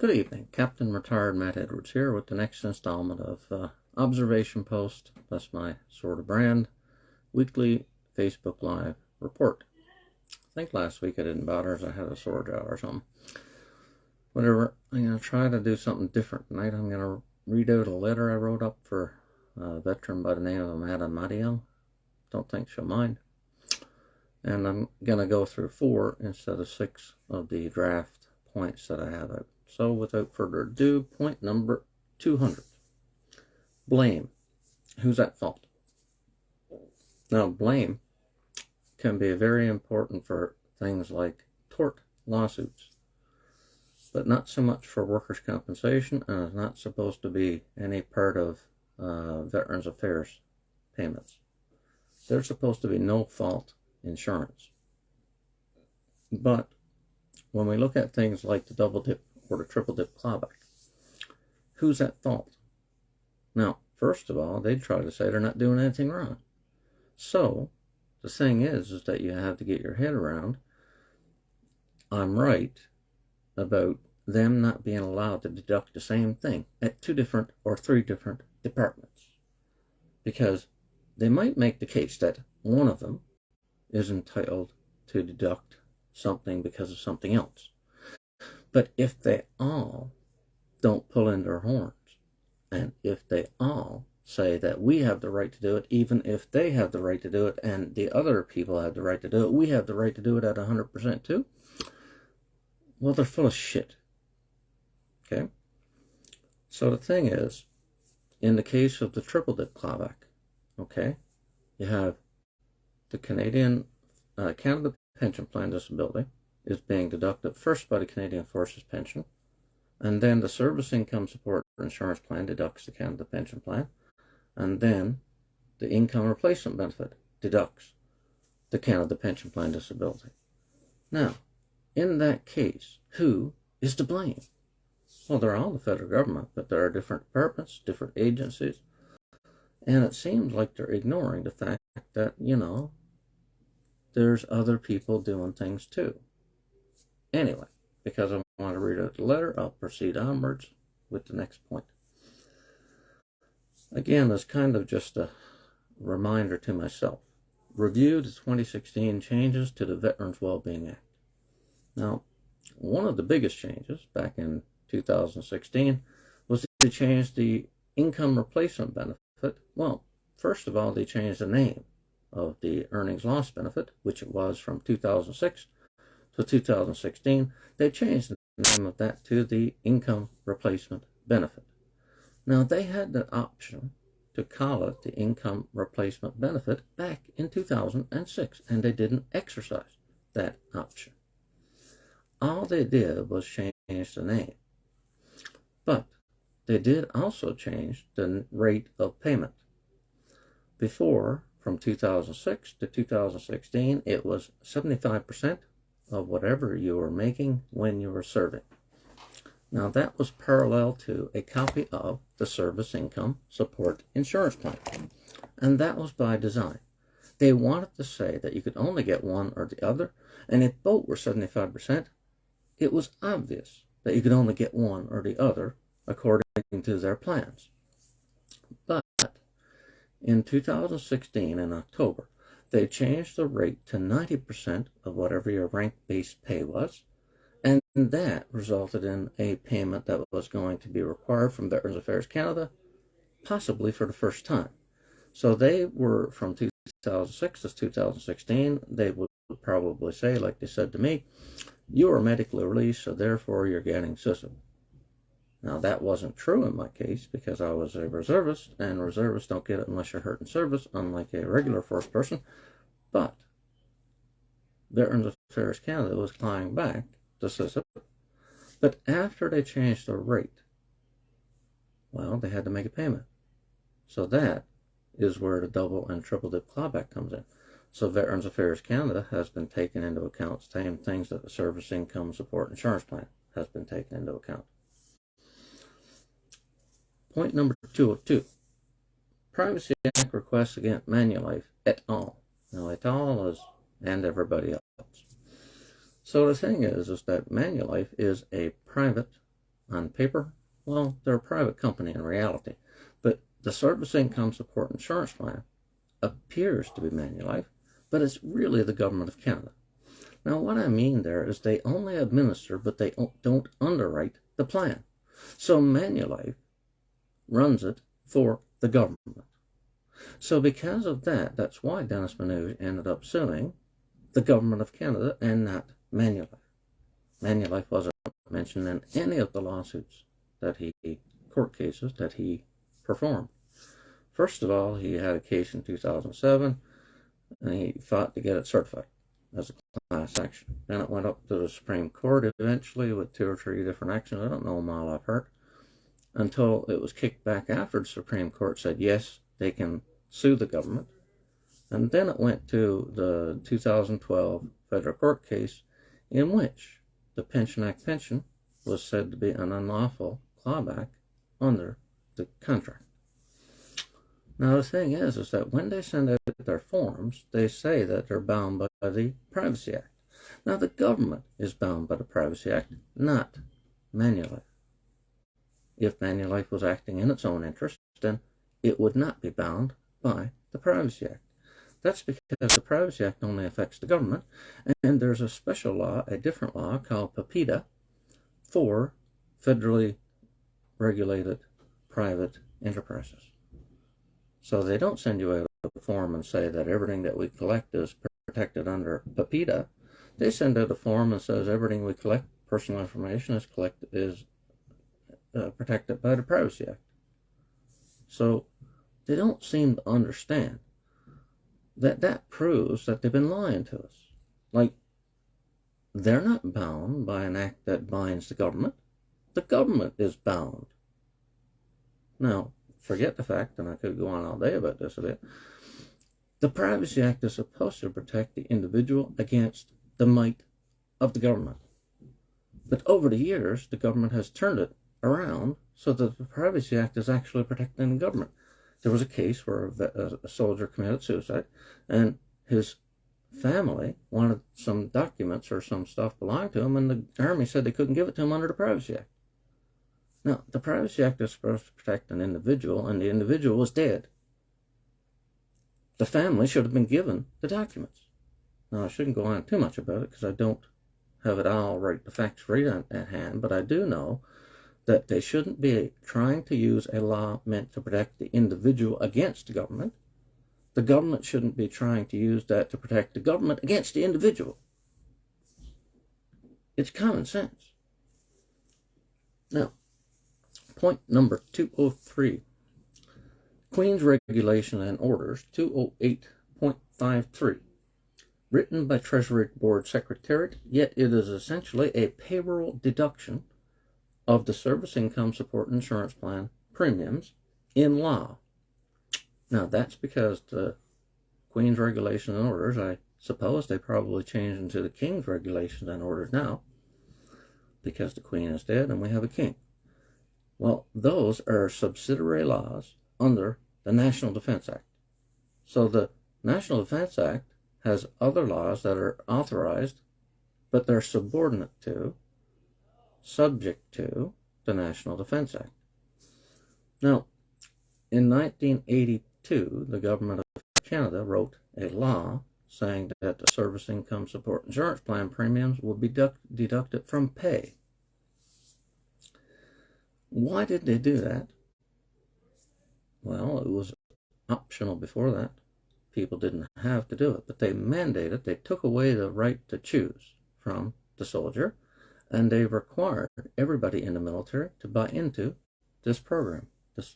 Good evening, Captain Retired Matt Edwards here with the next installment of Observation Post, that's my sort of brand, weekly Facebook Live report. I think last week I didn't bother as I had a sore jaw or something. Whatever, I'm going to try to do something different tonight. I'm going to read out a letter I wrote up for a veteran by the name of Amanda Madiel. Don't think she'll mind. And I'm going to go through 4 instead of 6 of the draft points that I have out. So without further ado, point number 200. Blame. Who's at fault? Now, blame can be very important for things like tort lawsuits, but not so much for workers' compensation, and is not supposed to be any part of Veterans Affairs payments. There's supposed to be no fault insurance. But when we look at things like the double dip or the triple dip clawback, who's at fault? Now, first of all, they try to say they're not doing anything wrong. So the thing is that you have to get your head around, I'm right about them not being allowed to deduct the same thing at 2 different or 3 different departments. Because they might make the case that one of them is entitled to deduct something because of something else. But if they all don't pull in their horns, and if they all say that we have the right to do it, even if they have the right to do it and the other people have the right to do it, we have the right to do it at 100% too, well, they're full of shit. Okay? So the thing is, in the case of the triple dip clawback, okay, you have the Canada Pension Plan Disability is being deducted first by the Canadian Forces Pension, and then the Service Income Support Insurance Plan deducts the Canada Pension Plan, and then the Income Replacement Benefit deducts the Canada Pension Plan Disability. Now, in that case, who is to blame? Well, they're all the federal government, but there are different departments, different agencies, and it seems like they're ignoring the fact that, there's other people doing things too. Anyway, because I want to read out the letter, I'll proceed onwards with the next point. Again, it's kind of just a reminder to myself. Review the 2016 changes to the Veterans Wellbeing Act. Now, one of the biggest changes back in 2016 was to change the income replacement benefit. Well, first of all, they changed the name of the earnings loss benefit, which it was from 2006 to 2016. They changed the name of that to the income replacement benefit. Now, they had the option to call it the income replacement benefit back in 2006, and they didn't exercise that option. All they did was change the name. But they did also change the rate of payment. Before, from 2006 to 2016, it was 75% of whatever you were making when you were serving. Now, that was parallel to a copy of the Service Income Support Insurance Plan, and that was by design. They wanted to say that you could only get one or the other, and if both were 75%, it was obvious that you could only get one or the other according to their plans. But in 2016, in October, they changed the rate to 90% of whatever your rank-based pay was, and that resulted in a payment that was going to be required from Veterans Affairs Canada, possibly for the first time. So they were, from 2006 to 2016, they would probably say, like they said to me, you are medically released, so therefore you're getting SISM. Now, that wasn't true in my case because I was a reservist, and reservists don't get it unless you're hurt in service, unlike a regular force person. But Veterans Affairs Canada was clawing back the SISM. But after they changed the rate, well, they had to make a payment. So that is where the double and triple dip clawback comes in. So Veterans Affairs Canada has been taken into account, same things that the Service Income Support Insurance Plan has been taken into account. Point number 202. Privacy Act requests against Manulife et al. Now, et al. Is, and everybody else. So the thing is that Manulife is a private on paper, well, they're a private company in reality. But the Service Income Support Insurance Plan appears to be Manulife, but it's really the government of Canada. Now, what I mean there is they only administer, but they don't underwrite the plan. So Manulife runs it for the government. So because of that, that's why Dennis Manouche ended up suing the government of Canada and not Manulife. Manulife wasn't mentioned in any of the lawsuits court cases that he performed. First of all, he had a case in 2007, and he fought to get it certified as a class action. Then it went up to the Supreme Court eventually with 2 or 3 different actions. I don't know them all off heart. Until it was kicked back after the Supreme Court said, yes, they can sue the government. And then it went to the 2012 federal court case in which the Pension Act pension was said to be an unlawful clawback under the contract. Now the thing is that when they send out their forms, they say that they're bound by the Privacy Act. Now the government is bound by the Privacy Act, not Manulife. If Manulife was acting in its own interest, then it would not be bound by the Privacy Act. That's because the Privacy Act only affects the government, and there's a special law, a different law called PIPEDA for federally regulated private enterprises. So they don't send you out a form and say that everything that we collect is protected under PIPEDA. They send out a form and says everything we collect, personal information, is protected by the Privacy Act. So they don't seem to understand that proves that they've been lying to us. Like, they're not bound by an act that binds the government. The government is bound. Now, forget the fact, and I could go on all day about this a bit, the Privacy Act is supposed to protect the individual against the might of the government. But over the years, the government has turned it around so that the Privacy Act is actually protecting the government. There was a case where a soldier committed suicide, and his family wanted some documents or some stuff belonging to him, and the Army said they couldn't give it to him under the Privacy Act. Now, the Privacy Act is supposed to protect an individual, and the individual was dead. The family should have been given the documents. Now, I shouldn't go on too much about it because I don't have it all right, the facts right at hand, but I do know that they shouldn't be trying to use a law meant to protect the individual against the government. The government shouldn't be trying to use that to protect the government against the individual. It's common sense. Now, point number 203. Queen's Regulation and Orders 208.53. Written by Treasury Board Secretariat, yet it is essentially a payroll deduction of the Service Income Support Insurance Plan premiums in law. Now, that's because the Queen's Regulations and Orders, I suppose they probably changed into the King's Regulations and Orders now, because the Queen is dead and we have a King. Well, those are subsidiary laws under the National Defense Act. So the National Defense Act has other laws that are authorized, but they're subordinate to, subject to, the National Defense Act. Now, in 1982, the government of Canada wrote a law saying that the Service Income Support Insurance Plan premiums will be deducted from pay. Why did they do that? Well, it was optional before that. People didn't have to do it, but they mandated, they took away the right to choose from the soldier, and they required everybody in the military to buy into this program, this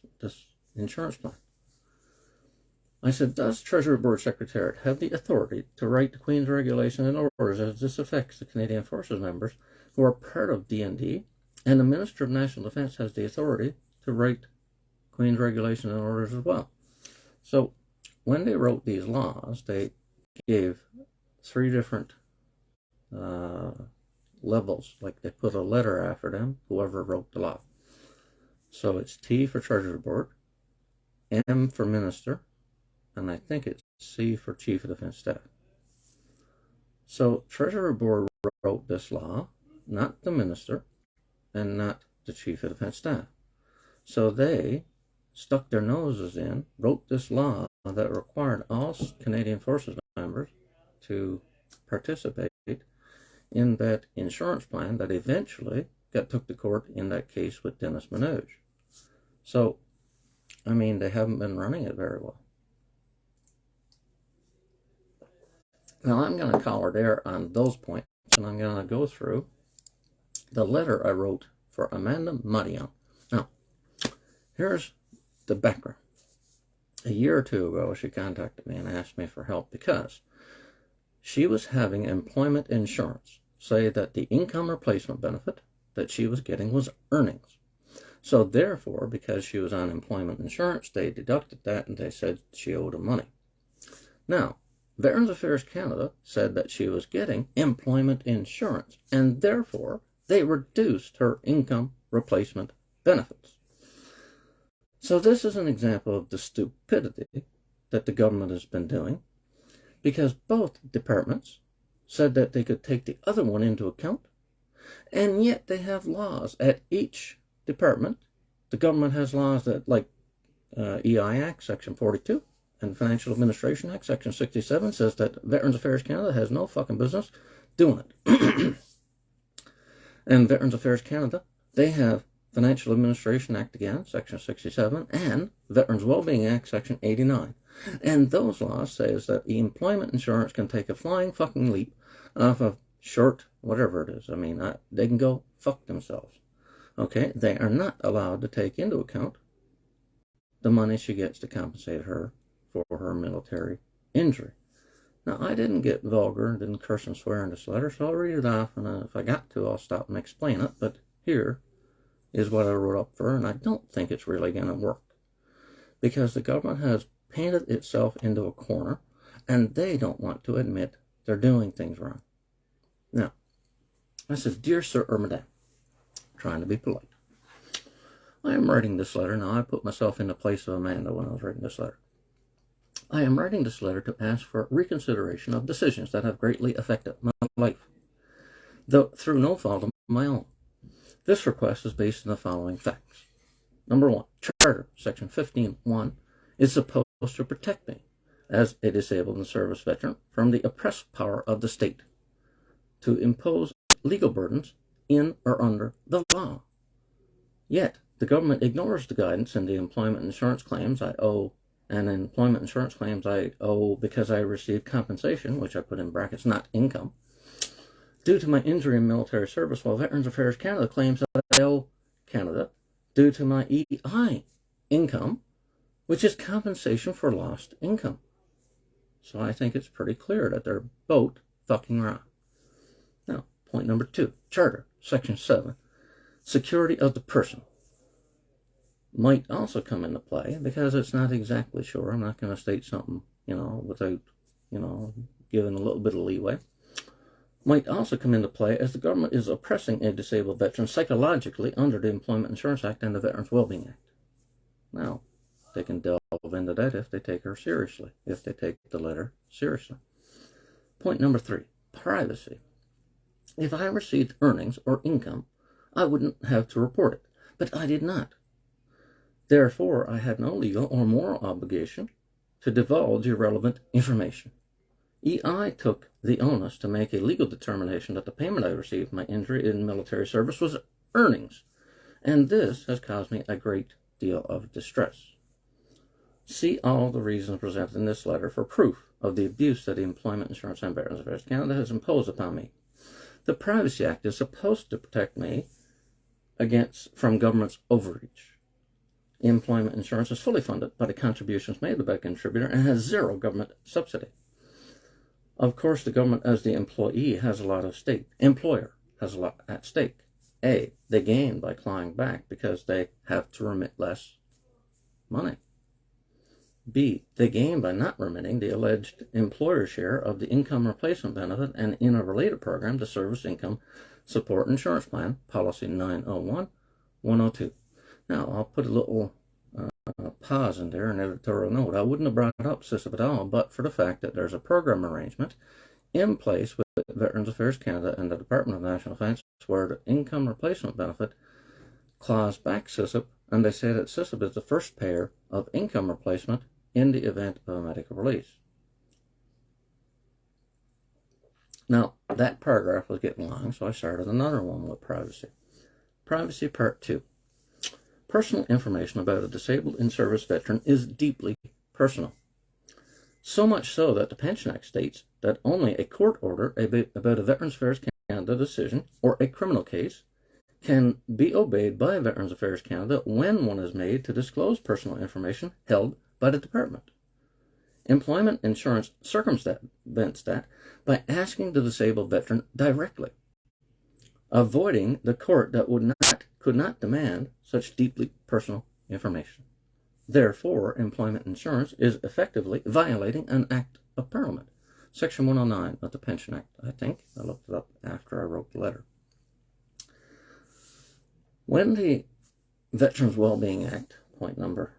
insurance plan. I said, does Treasury Board Secretariat have the authority to write the Queen's Regulations and Orders as this affects the Canadian Forces members who are part of D&D, and the Minister of National Defense has the authority to write Queen's Regulations and Orders as well? So when they wrote these laws, they gave 3 different levels, like they put a letter after them, whoever wrote the law. So it's T for Treasury Board, M for Minister, and I think it's C for Chief of Defense Staff. So Treasury Board wrote this law, not the Minister, and not the Chief of Defense Staff. So they stuck their noses in, wrote this law that required all Canadian Forces members to participate in that insurance plan that eventually got took to court in that case with Dennis Manoj. So, I mean, they haven't been running it very well. Now, I'm going to collar there on those points, and I'm going to go through the letter I wrote for Amanda Madian. Now, here's the background. A year or two ago, she contacted me and asked me for help because she was having employment insurance say that the income replacement benefit that she was getting was earnings. So therefore, because she was on employment insurance, they deducted that and they said she owed them money. Now, Veterans Affairs Canada said that she was getting employment insurance, and therefore they reduced her income replacement benefits. So this is an example of the stupidity that the government has been doing, because both departments said that they could take the other one into account, and yet they have laws at each department. The government has laws that, like EI Act, Section 42, and Financial Administration Act, Section 67, says that Veterans Affairs Canada has no fucking business doing it. And Veterans Affairs Canada, they have Financial Administration Act again, Section 67, and Veterans Wellbeing Act, Section 89. And those laws say that the employment insurance can take a flying fucking leap off of short, whatever it is. I mean, they can go fuck themselves. Okay? They are not allowed to take into account the money she gets to compensate her for her military injury. Now, I didn't get vulgar and didn't curse and swear in this letter, so I'll read it off, and if I got to, I'll stop and explain it. But here is what I wrote up for her, and I don't think it's really going to work, because the government has painted itself into a corner, and they don't want to admit they're doing things wrong. Now, I said, Dear Sir or Madame, trying to be polite, I am writing this letter. Now, I put myself in the place of Amanda when I was writing this letter. I am writing this letter to ask for reconsideration of decisions that have greatly affected my life, though through no fault of my own. This request is based on the following facts. Number 1, Charter, Section 15.1, is supposed to protect me as a disabled and service veteran from the oppressive power of the state to impose legal burdens in or under the law. Yet, the government ignores the guidance in the employment insurance claims I owe, and employment insurance claims I owe because I received compensation, which I put in brackets, not income, due to my injury in military service, while Veterans Affairs Canada claims that I owe Canada due to my EI income, which is compensation for lost income. So I think it's pretty clear that they're both fucking wrong. Now, point number 2, Charter, Section 7, security of the person might also come into play, because it's not exactly sure. I'm not going to state something, without, giving a little bit of leeway. Might also come into play as the government is oppressing a disabled veteran psychologically under the Employment Insurance Act and the Veterans Wellbeing Act. Now, they can delve into that if they take her seriously, if they take the letter seriously. Point number 3, privacy. If I received earnings or income, I wouldn't have to report it, but I did not. Therefore, I had no legal or moral obligation to divulge irrelevant information. EI took the onus to make a legal determination that the payment I received for my injury in military service was earnings, and this has caused me a great deal of distress. See all the reasons presented in this letter for proof of the abuse that the Employment Insurance and Veterans Affairs Canada has imposed upon me. The Privacy Act is supposed to protect me from government's overreach. Employment insurance is fully funded by the contributions made by the contributor and has zero government subsidy. Of course, the government as the employee has a lot at stake. Employer has a lot at stake. A, they gain by clawing back because they have to remit less money. B, they gain by not remitting the alleged employer share of the income replacement benefit and in a related program, the Service Income Support Insurance Plan, Policy 901-102. Now, I'll put a little pause in there, an editorial note. I wouldn't have brought up CISIP at all, but for the fact that there's a program arrangement in place with Veterans Affairs Canada and the Department of National Defence where the income replacement benefit clause back CISIP, and they say that CISIP is the first payer of income replacement in the event of a medical release. Now, that paragraph was getting long, so I started another one with privacy. Privacy Part 2. Personal information about a disabled in-service veteran is deeply personal. So much so that the Pension Act states that only a court order about a Veterans Affairs Canada decision or a criminal case can be obeyed by Veterans Affairs Canada when one is made to disclose personal information held by the department. Employment insurance circumvents that by asking the disabled veteran directly, avoiding the court that could not demand such deeply personal information. Therefore, employment insurance is effectively violating an Act of Parliament, Section 109 of the Pension Act, I think. I looked it up after I wrote the letter. When the Veterans Wellbeing Act, point number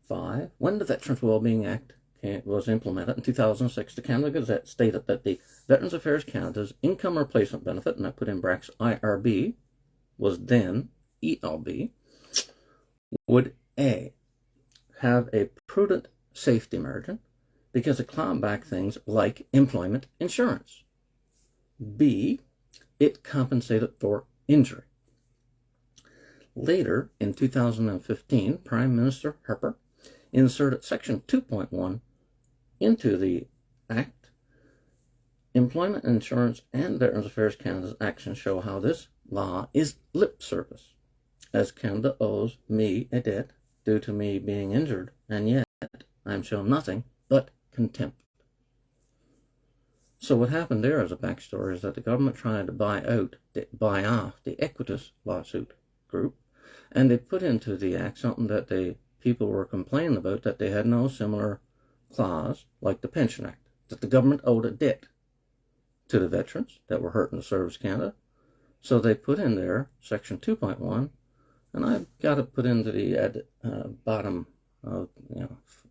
5, when the Veterans Wellbeing Act was implemented in 2006, the Canada Gazette stated that the Veterans Affairs Canada's income replacement benefit, and I put in brackets IRB, was then ELB, would A, have a prudent safety margin because it clawed back things like employment insurance. B, it compensated for injury. Later, in 2015, Prime Minister Harper inserted Section 2.1 into the Act. Employment insurance and Veterans Affairs Canada's actions show how this law is lip service, as Canada owes me a debt due to me being injured, and yet I'm shown nothing but contempt. So what happened there as a backstory is that the government tried to buy off the Equitas lawsuit group, and they put into the Act something that the people were complaining about, that they had no similar clause like the Pension Act, that the government owed a debt to the veterans that were hurt in the Service Canada. So they put in there Section 2.1, and I've got it put into the bottom of,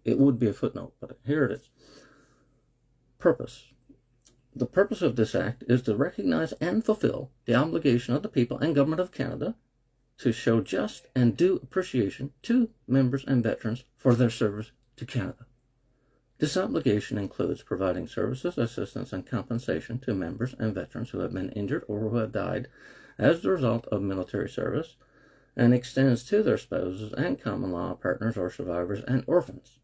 it would be a footnote, but here it is. Purpose. The purpose of this Act is to recognize and fulfill the obligation of the people and Government of Canada to show just and due appreciation to members and veterans for their service to Canada. This obligation includes providing services, assistance, and compensation to members and veterans who have been injured or who have died as the result of military service, and extends to their spouses and common law partners or survivors and orphans.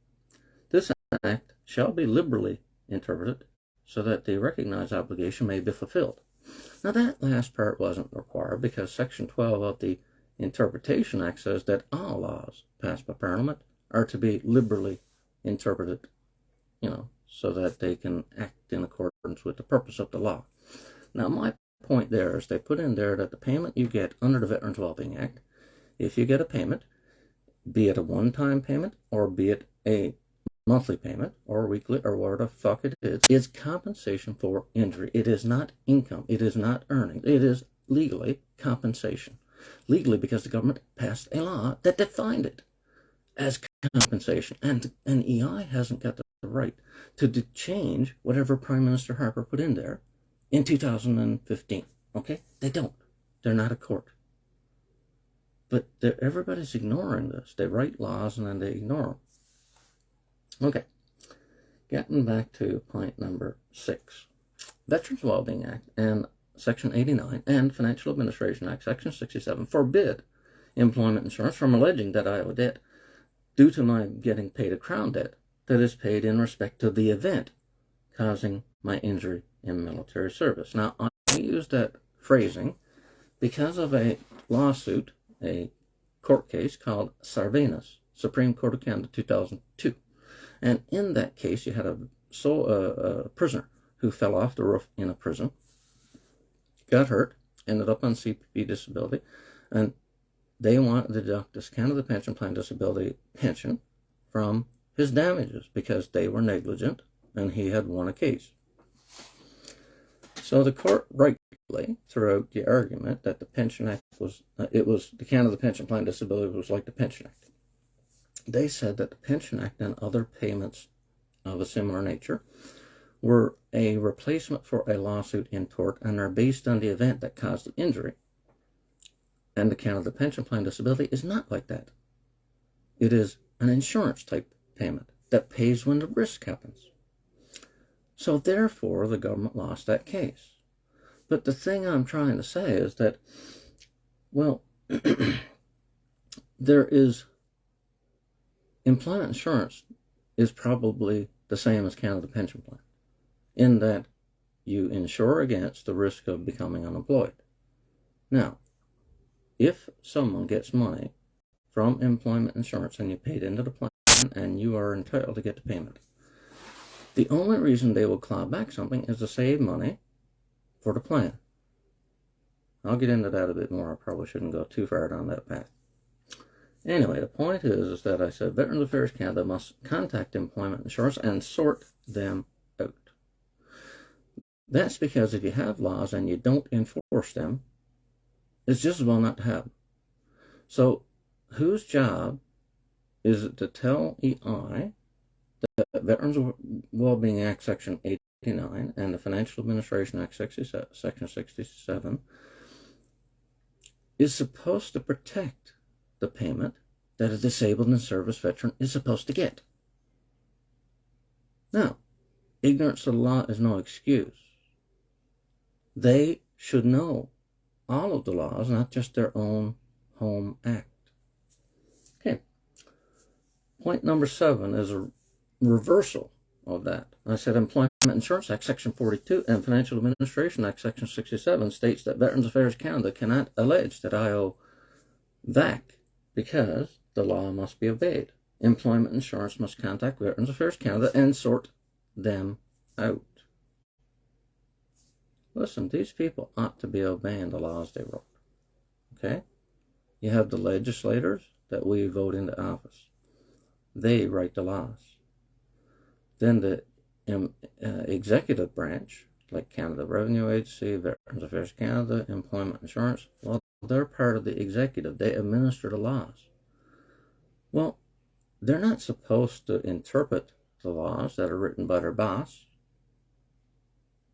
This Act shall be liberally interpreted so that the recognized obligation may be fulfilled. Now that last part wasn't required because Section 12 of the Interpretation Act says that all laws passed by Parliament are to be liberally interpreted, so that they can act in accordance with the purpose of the law. Now my point there is they put in there that the payment you get under the Veterans Wellbeing Act, if you get a payment, be it a one-time payment or be it a monthly payment or weekly or whatever the fuck it is compensation for injury. It is not income. It is not earnings. It is legally compensation. Legally because the government passed a law that defined it as compensation. And EI hasn't got the right to change whatever Prime Minister Harper put in there in 2015. Okay? They don't. They're not a court. But everybody's ignoring this. They write laws and then they ignore them. Okay. Getting back to point number 6. Veterans Wellbeing Act and Section 89 and Financial Administration Act, Section 67, forbid employment insurance from alleging that I owe a debt due to my getting paid a Crown debt that is paid in respect to the event causing my injury in military service. Now, I use that phrasing because of a lawsuit, a court case called Sarvanas, Supreme Court of Canada, 2002. And in that case, you had a prisoner who fell off the roof in a prison, got hurt, ended up on CPP disability, and they wanted to deduct this Canada Pension Plan disability pension from his damages because they were negligent and he had won a case. So the court rightly threw out the argument that the Pension Act was, the Canada Pension Plan disability was like the Pension Act. They said that the Pension Act and other payments of a similar nature were a replacement for a lawsuit in tort and are based on the event that caused the injury. And the Canada Pension Plan Disability is not like that. It is an insurance type payment that pays when the risk happens. So therefore, the government lost that case. But the thing I'm trying to say is that, well, there is employment insurance is probably the same as Canada Pension Plan, in that you insure against the risk of becoming unemployed. Now, if someone gets money from employment insurance and you paid into the plan and you are entitled to get the payment, the only reason they will claw back something is to save money for the plan. I'll get into that a bit more. I probably shouldn't go too far down that path. Anyway, the point is that I said Veterans Affairs Canada must contact employment insurance and sort them out. That's because if you have laws and you don't enforce them, it's just as well not to have them. So whose job is it to tell EI that Veterans Wellbeing Act Section 89 and the Financial Administration Act Section 67 is supposed to protect the payment that a disabled and service veteran is supposed to get? Now, ignorance of the law is no excuse. They should know all of the laws, not just their own home act. Okay. Point number 7 is a reversal of that. I said Employment Insurance Act Section 42 and Financial Administration Act Section 67 states that Veterans Affairs Canada cannot allege that I owe VAC because the law must be obeyed. Employment Insurance must contact Veterans Affairs Canada and sort them out. Listen, these people ought to be obeying the laws they wrote. Okay? You have the legislators that we vote into office. They write the laws. Then the executive branch, like Canada Revenue Agency, Veterans Affairs Canada, Employment Insurance, well, they're part of the executive. They administer the laws. Well, they're not supposed to interpret the laws that are written by their boss.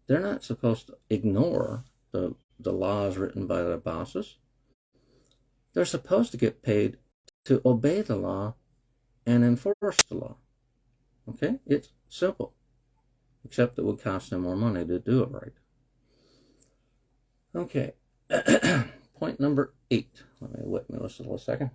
They're not supposed to ignore the laws written by their bosses. They're supposed to get paid to obey the law and enforce the law. Okay? It's simple. Except it would cost them more money to do it right. Okay. Point number 8. Let me wet my list a little second.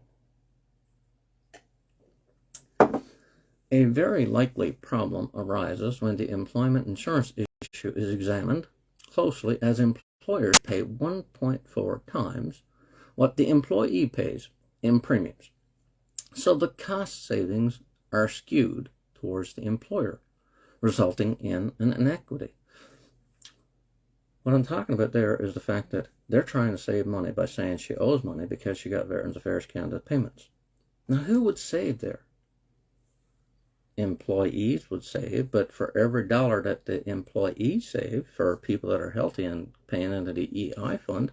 A very likely problem arises when the employment insurance issue is examined closely, as employers pay 1.4 times what the employee pays in premiums. So the cost savings are skewed towards the employer, resulting in an inequity. What I'm talking about there is the fact that they're trying to save money by saying she owes money because she got Veterans Affairs Canada payments. Now, who would save there? Employees would save, but for every dollar that the employees save for people that are healthy and paying into the EI fund,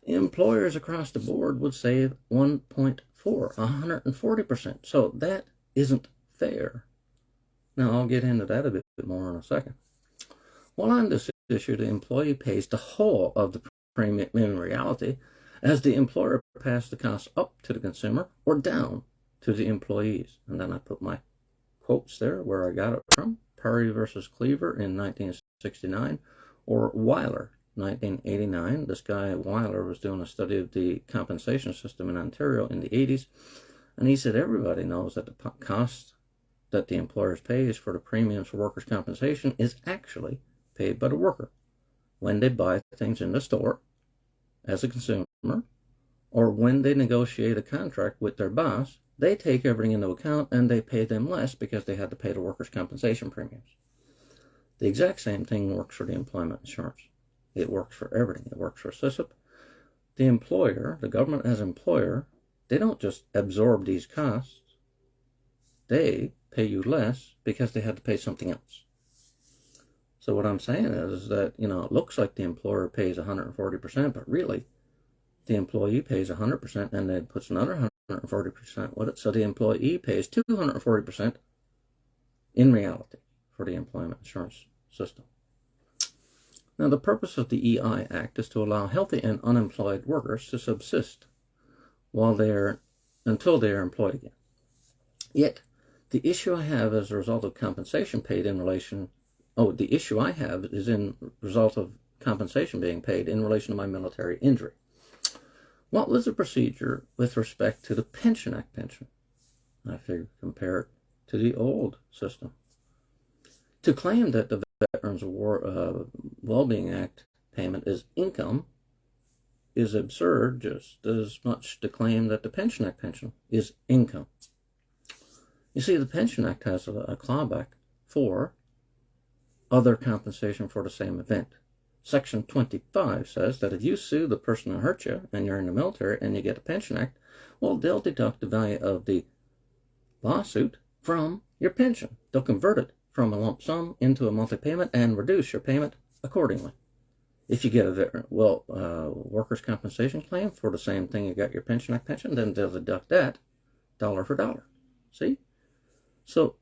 employers across the board would save 1.4, 140%. So that isn't fair. Now, I'll get into that a bit more in a second. Well, on this issue, the employee pays the whole of the premium in reality, as the employer passes the cost up to the consumer or down to the employees. And then I put my quotes there where I got it from: Perry versus Cleaver in 1969, or Weiler, 1989. This guy Weiler was doing a study of the compensation system in Ontario in the 80s, and he said everybody knows that the cost that the employers pays for the premiums for workers' compensation is actually paid by the worker when they buy things in the store as a consumer, or when they negotiate a contract with their boss. They take everything into account and they pay them less because they had to pay the workers' compensation premiums. The exact same thing works for the employment insurance. It works for everything. It works for SISIP. The employer, the government as employer, they don't just absorb these costs. They pay you less because they had to pay something else. So what I'm saying is that, it looks like the employer pays 140%, but really the employee pays 100% and then puts another 140% with it. So the employee pays 240% in reality for the employment insurance system. Now, the purpose of the EI Act is to allow healthy and unemployed workers to subsist until they are employed again. Yet, the issue I have as a result of compensation paid in relation, the issue I have is in result of compensation being paid in relation to my military injury. What was the procedure with respect to the Pension Act pension? I figured compare it to the old system. To claim that the Veterans War Wellbeing Act payment is income is absurd, just as much to claim that the Pension Act pension is income. You see, the Pension Act has a clawback for other compensation for the same event. Section 25 says that if you sue the person who hurt you and you're in the military and you get a Pension Act, well, they'll deduct the value of the lawsuit from your pension. They'll convert it from a lump sum into a monthly payment and reduce your payment accordingly. If you get a workers' compensation claim for the same thing you got your Pension Act pension, then they'll deduct that dollar for dollar. See? So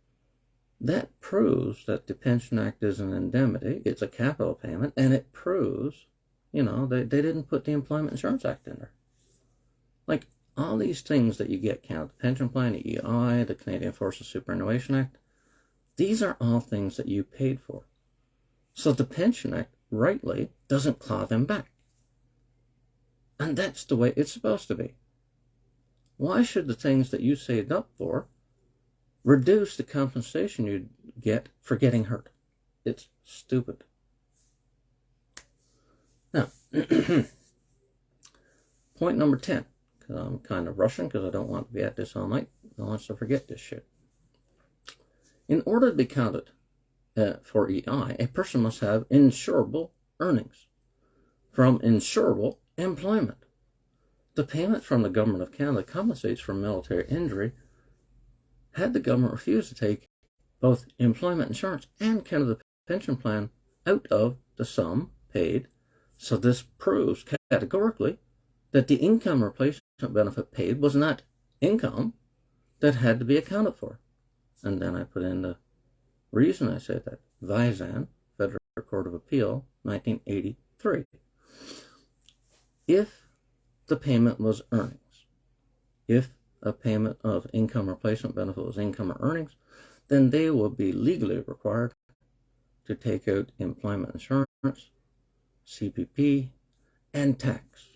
that proves that the Pension Act is an indemnity. It's a capital payment, and it proves, they didn't put the Employment Insurance Act in there. Like, all these things that you get count, the pension plan, the EI, the Canadian Forces Superannuation Act, these are all things that you paid for. So the Pension Act, rightly, doesn't claw them back. And that's the way it's supposed to be. Why should the things that you saved up for reduce the compensation you get for getting hurt? It's stupid. Now, point number 10, because I'm kind of rushing because I don't want to be at this all night. I want to forget this shit. In order to be counted for EI, a person must have insurable earnings from insurable employment. The payment from the Government of Canada compensates for military injury had the government refused to take both employment insurance and Canada Pension Plan out of the sum paid. So this proves categorically that the income replacement benefit paid was not income that had to be accounted for. And then I put in the reason I said that. Visan, Federal Court of Appeal, 1983. If the payment was earnings, if a payment of income replacement benefit was income or earnings, then they will be legally required to take out employment insurance, CPP, and tax.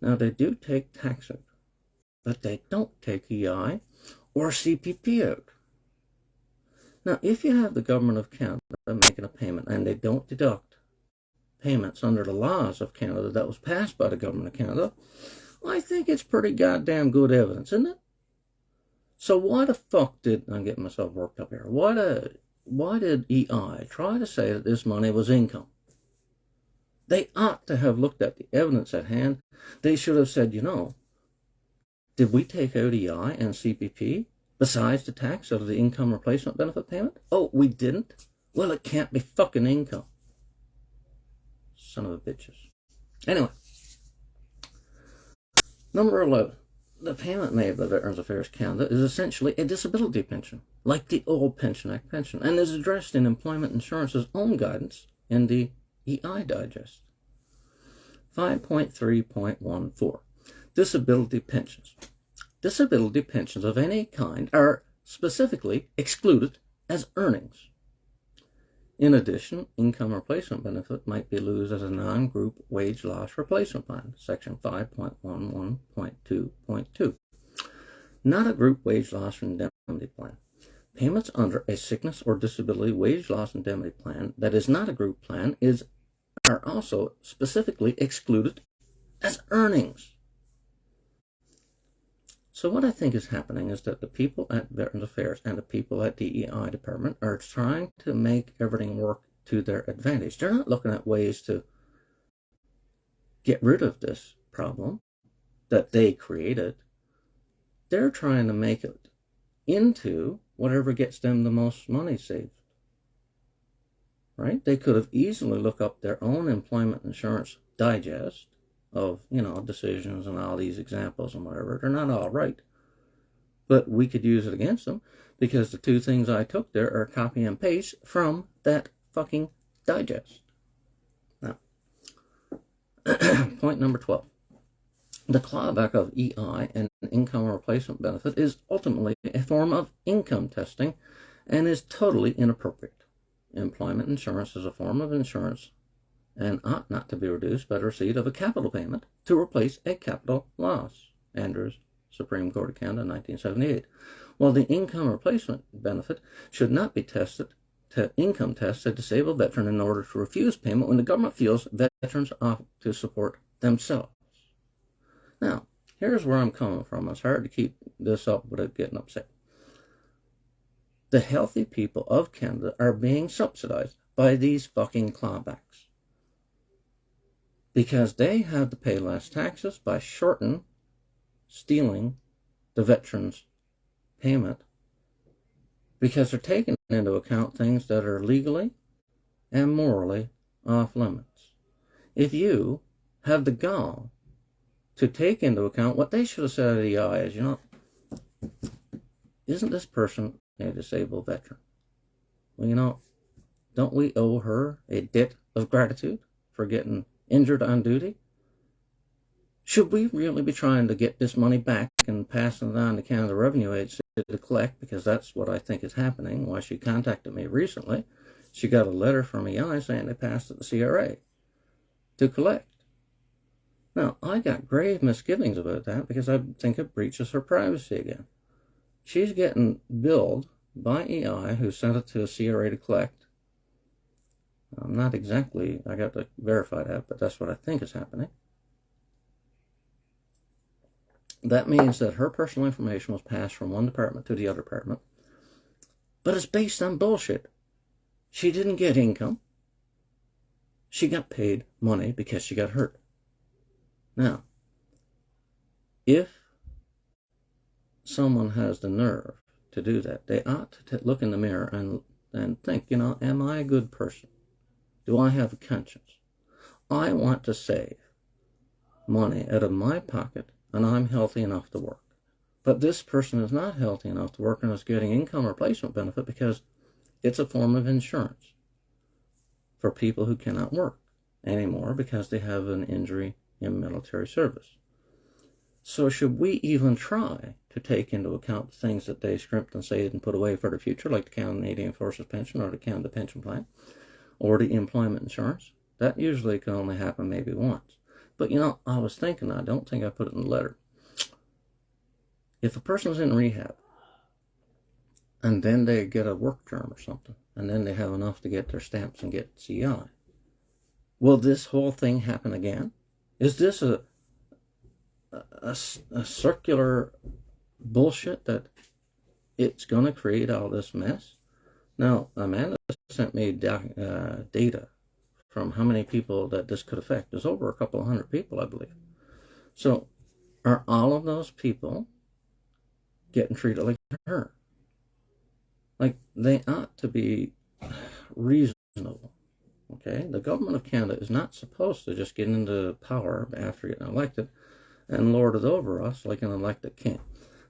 Now, they do take tax out, but they don't take EI or CPP out. Now, if you have the Government of Canada making a payment and they don't deduct payments under the laws of Canada that was passed by the Government of Canada, I think it's pretty goddamn good evidence, isn't it? So why the fuck I'm getting myself worked up here. Why did EI try to say that this money was income? They ought to have looked at the evidence at hand. They should have said, did we take out EI and CPP besides the tax out of the income replacement benefit payment? Oh, we didn't? Well, it can't be fucking income. Son of a bitches. Anyway. Number 11. The payment made by Veterans Affairs Canada is essentially a disability pension, like the old Pension Act pension, and is addressed in Employment Insurance's own guidance in the EI Digest. 5.3.14. Disability pensions. Disability pensions of any kind are specifically excluded as earnings. In addition, income replacement benefit might be used as a non-group wage loss replacement plan, section 5.11.2.2. Not a group wage loss indemnity plan. Payments under a sickness or disability wage loss indemnity plan that is not a group plan are also specifically excluded as earnings. So what I think is happening is that the people at Veterans Affairs and the people at the EI department are trying to make everything work to their advantage. They're not looking at ways to get rid of this problem that they created. They're trying to make it into whatever gets them the most money saved. Right? They could have easily looked up their own employment insurance digest of, decisions and all these examples and whatever. They're not all right. But we could use it against them because the two things I took there are copy and paste from that fucking digest. Now, point number 12. The clawback of EI and income replacement benefit is ultimately a form of income testing and is totally inappropriate. Employment insurance is a form of insurance and ought not to be reduced by the receipt of a capital payment to replace a capital loss. Andrews, Supreme Court of Canada, 1978. While the income replacement benefit should not be tested to income test a disabled veteran in order to refuse payment when the government feels veterans ought to support themselves. Now, here's where I'm coming from. It's hard to keep this up without getting upset. The healthy people of Canada are being subsidized by these fucking clawbacks because they have to pay less taxes by stealing the veterans' payment because they're taking into account things that are legally and morally off limits. If you have the gall to take into account what they should have said at EI is, isn't this person a disabled veteran? Well, don't we owe her a debt of gratitude for getting injured on duty? Should we really be trying to get this money back and passing it on to Canada Revenue Agency to collect? Because that's what I think is happening. Why she contacted me recently, she got a letter from EI saying they passed it to the CRA to collect. Now, I got grave misgivings about that because I think it breaches her privacy again. She's getting billed by EI, who sent it to a CRA to collect. I'm not exactly, I got to verify that, but that's what I think is happening. That means that her personal information was passed from one department to the other department, but it's based on bullshit. She didn't get income. She got paid money because she got hurt. Now, if someone has the nerve to do that, they ought to look in the mirror and think, am I a good person? Do I have a conscience? I want to save money out of my pocket, and I'm healthy enough to work. But this person is not healthy enough to work and is getting income replacement benefit because it's a form of insurance for people who cannot work anymore because they have an injury in military service. So should we even try to take into account the things that they scrimped and saved and put away for the future, like the Canadian Forces Pension or the Canada Pension Plan or the employment insurance? That usually can only happen maybe once. But I was thinking, I don't think I put it in the letter. If a person's in rehab and then they get a work term or something, and then they have enough to get their stamps and get CI, will this whole thing happen again? Is this a circular bullshit that it's going to create all this mess? Now, Amanda sent me data from how many people that this could affect. There's over a couple of hundred people, I believe. So, are all of those people getting treated like her? Like, they ought to be reasonable. Okay, the government of Canada is not supposed to just get into power after getting elected and lord it over us like an elected king.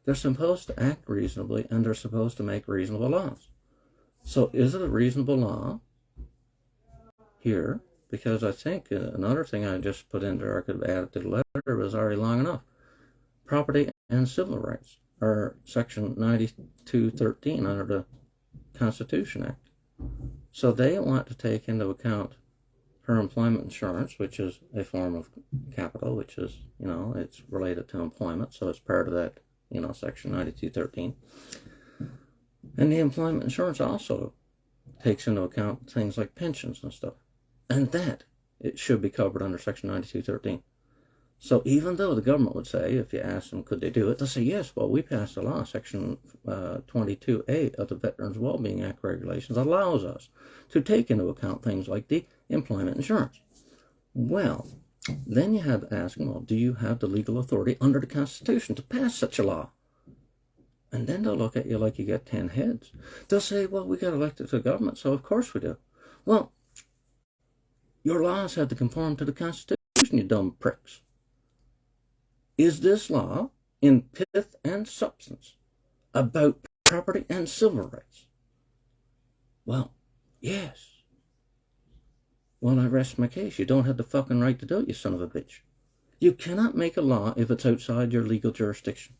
They're supposed to act reasonably, and they're supposed to make reasonable laws. So is it a reasonable law here? Because I think another thing I just put in there I could have added to the letter was already long enough. Property and civil rights are Section 9213 under the Constitution Act. So they want to take into account her employment insurance, which is a form of capital, which is, it's related to employment. So it's part of that, Section 9213. And the employment insurance also takes into account things like pensions and stuff. And that, it should be covered under Section 9213. So even though the government would say, if you ask them, could they do it? They'll say, yes, well, we passed a law, Section 22A of the Veterans Wellbeing Act regulations allows us to take into account things like the employment insurance. Well, then you have to ask them, well, do you have the legal authority under the Constitution to pass such a law? And then they'll look at you like you got 10 heads. They'll say, well, we got elected to the government, so of course we do. Well, your laws have to conform to the Constitution, you dumb pricks. Is this law, in pith and substance, about property and civil rights? Well, yes. Well, I rest my case. You don't have the fucking right to do it, you son of a bitch. You cannot make a law if it's outside your legal jurisdiction.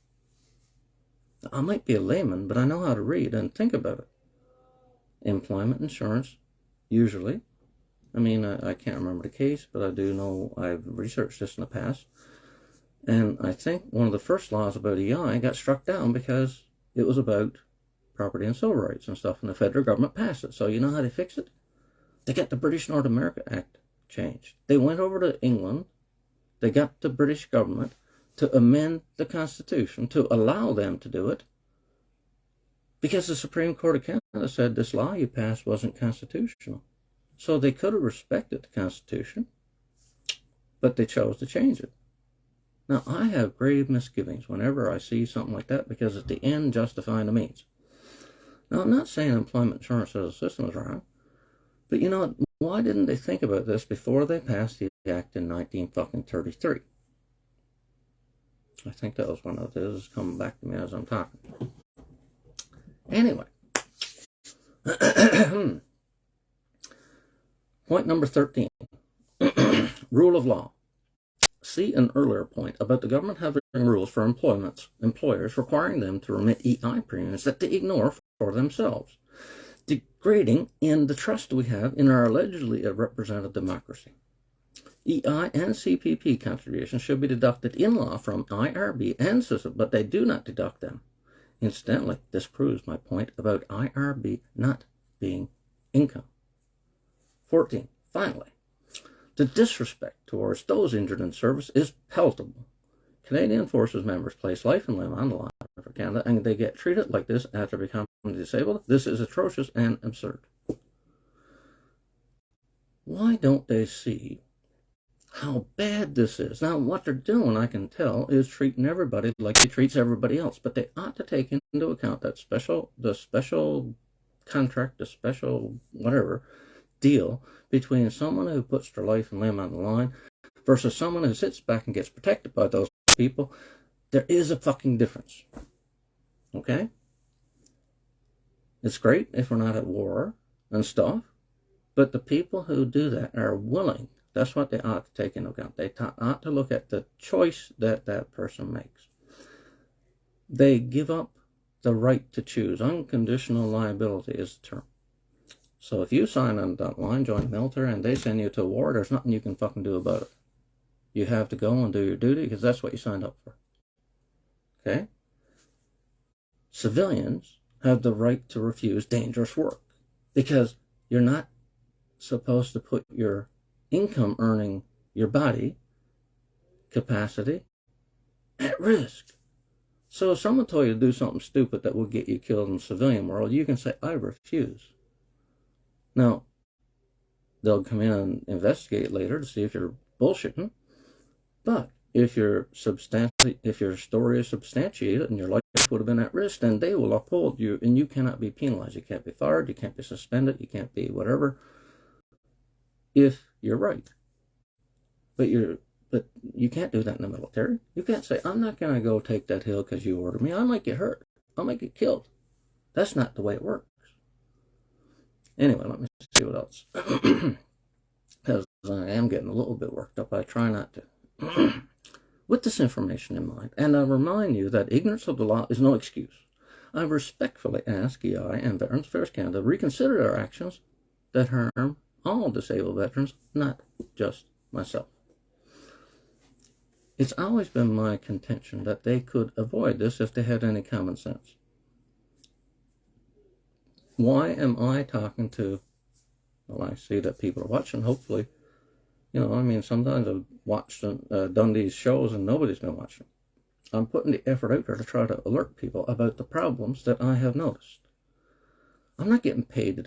I might be a layman, but I know how to read and think about it. Employment insurance, usually. I mean, I can't remember the case, but I do know I've researched this in the past. And I think one of the first laws about EI got struck down because it was about property and civil rights and stuff, and the federal government passed it. So you know how they fixed it? They got the British North America Act changed. They went over to England. They got the British government to amend the Constitution to allow them to do it, because the Supreme Court of Canada said this law you passed wasn't constitutional. So they could have respected the Constitution, but they chose to change it. Now, I have grave misgivings whenever I see something like that, because it's the end justifying the means. Now, I'm not saying employment insurance as a system is wrong, but you know, why didn't they think about this before they passed the act in 1933? I think that was one of those coming back to me as I'm talking. Anyway, point number 13, rule of law. See an earlier point about the government having rules for employers requiring them to remit EI premiums that they ignore for themselves, degrading in the trust we have in our allegedly represented democracy. EI and CPP contributions should be deducted in law from IRB and system, but they do not deduct them. Incidentally, this proves my point about IRB not being income. 14. Finally, the disrespect towards those injured in service is palpable. Canadian Forces members place life and limb on the line for Canada, and they get treated like this after becoming disabled. This is atrocious and absurd. Why don't they see how bad this is? Now, what they're doing, I can tell, is treating everybody like they treat everybody else, but they ought to take into account that the special contract, the special whatever deal between someone who puts their life and limb on the line versus someone who sits back and gets protected by those people. There is a fucking difference. Okay? It's great if we're not at war and stuff, but the people who do that are willing. That's what they ought to take into account. They ought to look at the choice that that person makes. They give up the right to choose. Unconditional liability is the term. So if you sign on that line, join the military, and they send you to war, there's nothing you can fucking do about it. You have to go and do your duty because that's what you signed up for. Okay? Civilians have the right to refuse dangerous work because you're not supposed to put your income earning, your body capacity at risk. So if someone told you to do something stupid that will get you killed in the civilian world, you can say, I refuse. Now, they'll come in and investigate later to see if you're bullshitting, but if your story is substantiated and your life would have been at risk, then they will uphold you, and you cannot be penalized. You can't be fired, you can't be suspended, you can't be whatever, if you're right. But you can't do that in the military. You can't say, I'm not going to go take that hill because you ordered me. I might get hurt. I might get killed. That's not the way it works. Anyway, let me see what else. Because I am getting a little bit worked up. I try not to. With this information in mind, and I remind you that ignorance of the law is no excuse, I respectfully ask EI and Veterans Affairs Canada to reconsider their actions that harm all disabled veterans, not just myself. It's always been my contention that they could avoid this if they had any common sense. Why am I talking to, well, I see that people are watching, hopefully. You know, I mean, sometimes I've watched done these shows and nobody's been watching. I'm putting the effort out there to try to alert people about the problems that I have noticed. I'm not getting paid to do